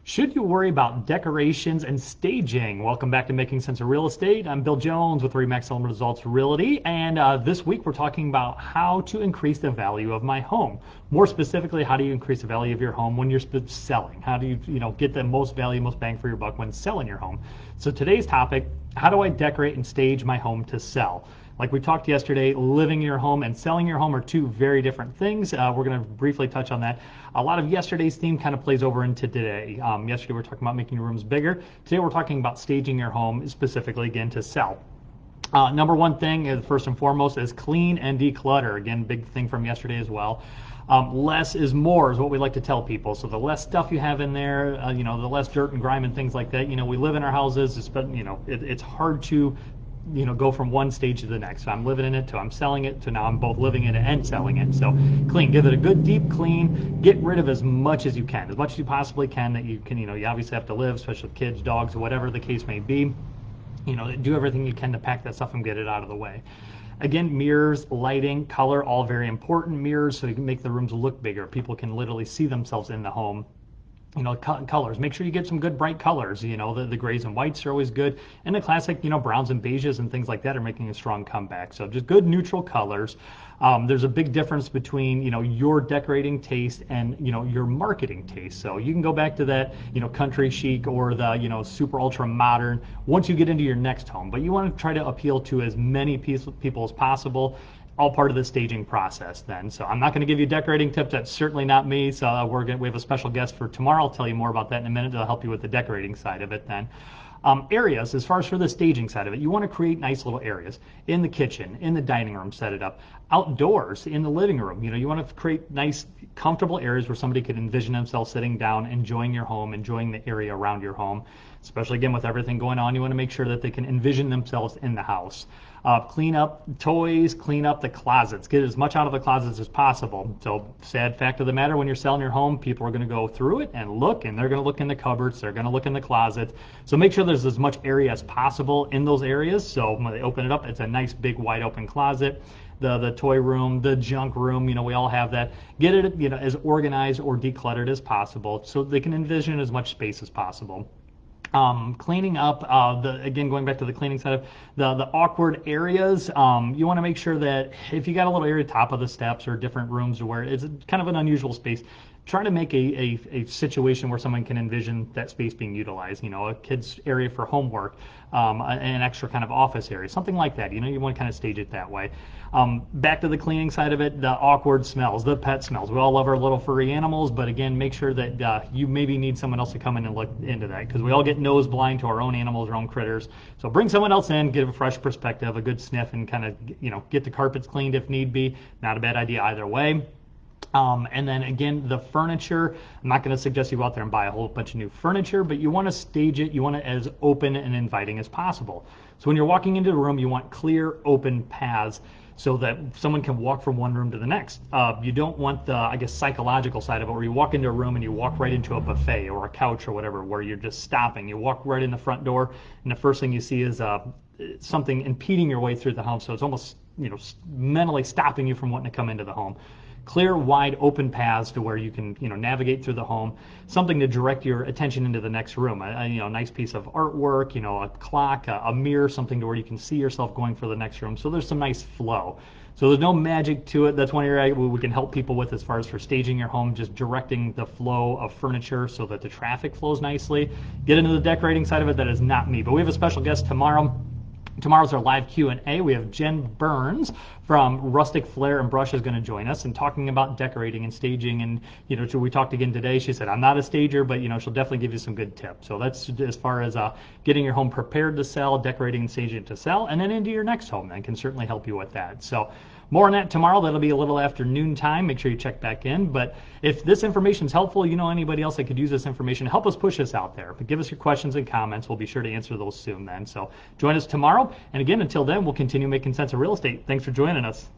Should you worry about decorations and staging? Welcome back to Making Sense of Real Estate. I'm Bill Jones with Remax Element Results Realty, and this week we're talking about how to increase the value of my home. More specifically, how do you increase the value of your home when you're selling? How do you get the most value, most bang for your buck when selling your home? So today's topic: how do I decorate and stage my home to sell? Like we talked yesterday, living in your home and selling your home are two very different things. We're going to briefly touch on that. A lot of yesterday's theme kind of plays over into today. Yesterday we were talking about making your rooms bigger. Today we're talking about staging your home specifically, again, to sell. Number one thing is, first and foremost, is clean and declutter. Again, big thing from yesterday as well. Less is more is what we like to tell people. So the less stuff you have in there, the less dirt and grime and things like that. We live in our houses. It's hard to go from one stage to the next. So I'm living in it to I'm selling it to now I'm both living in it and selling it. So clean, give it a good deep clean, get rid of as much as you can, as much as you possibly can that you can, you obviously have to live, especially with kids, dogs, whatever the case may be. Do everything you can to pack that stuff and get it out of the way. Again, mirrors, lighting, color, all very important. Mirrors so you can make the rooms look bigger. People can literally see themselves in the home. Colors. Make sure you get some good bright colors. The grays and whites are always good. And the classic, browns and beiges and things like that are making a strong comeback. So just good neutral colors. There's a big difference between, your decorating taste and, your marketing taste. So you can go back to that, country chic or the, super ultra modern once you get into your next home. But you want to try to appeal to as many people as possible. All part of the staging process then. So I'm not going to give you decorating tips. That's certainly not me. So we have a special guest for tomorrow. I'll tell you more about that in a minute. It'll help you with the decorating side of it then. Areas, as far as for the staging side of it, you want to create nice little areas in the kitchen, in the dining room, set it up. Outdoors, in the living room, you want to create nice, comfortable areas where somebody could envision themselves sitting down, enjoying your home, enjoying the area around your home. Especially, again, with everything going on, you want to make sure that they can envision themselves in the house. Clean up toys, clean up the closets, get as much out of the closets as possible. So, sad fact of the matter, when you're selling your home, people are going to go through it and look, and they're going to look in the cupboards, they're going to look in the closets. So make sure there's as much area as possible in those areas. So when they open it up, it's a nice big wide open closet. The toy room, the junk room, we all have that. Get it, as organized or decluttered as possible so they can envision as much space as possible. Cleaning up, again, going back to the cleaning side of the awkward areas, you want to make sure that if you got a little area top of the steps or different rooms where it's kind of an unusual space, try to make a situation where someone can envision that space being utilized. A kid's area for homework, an extra kind of office area, something like that. You want to kind of stage it that way. Back to the cleaning side of it, the awkward smells, the pet smells. We all love our little furry animals, but again, make sure that you maybe need someone else to come in and look into that, because we all get nose blind to our own animals, our own critters. So bring someone else in, give a fresh perspective, a good sniff, and kind of get the carpets cleaned if need be. Not a bad idea either way. And then again, the furniture, I'm not going to suggest you go out there and buy a whole bunch of new furniture, but you want to stage it, you want it as open and inviting as possible. So when you're walking into the room, you want clear, open paths so that someone can walk from one room to the next. You don't want the, psychological side of it, where you walk into a room and you walk right into a buffet or a couch or whatever, where you're just stopping. You walk right in the front door, and the first thing you see is something impeding your way through the home. So it's almost, mentally stopping you from wanting to come into the home. Clear, wide, open paths to where you can, navigate through the home. Something to direct your attention into the next room. A nice piece of artwork, a clock, a mirror, something to where you can see yourself going for the next room. So there's some nice flow. So there's no magic to it. That's one area we can help people with as far as for staging your home, just directing the flow of furniture so that the traffic flows nicely. Get into the decorating side of it. That is not me, but we have a special guest tomorrow. Tomorrow's our live Q&A. We have Jen Burns from Rustic Flair and Brush is going to join us and talking about decorating and staging. And, we talked again today. She said, I'm not a stager, but, she'll definitely give you some good tips. So that's as far as getting your home prepared to sell, decorating and staging to sell, and then into your next home. That can certainly help you with that. So more on that tomorrow. That'll be a little after noon time. Make sure you check back in. But if this information is helpful, anybody else that could use this information, help us push this out there. But give us your questions and comments. We'll be sure to answer those soon then. So join us tomorrow. And again, until then, we'll continue making sense of real estate. Thanks for joining us.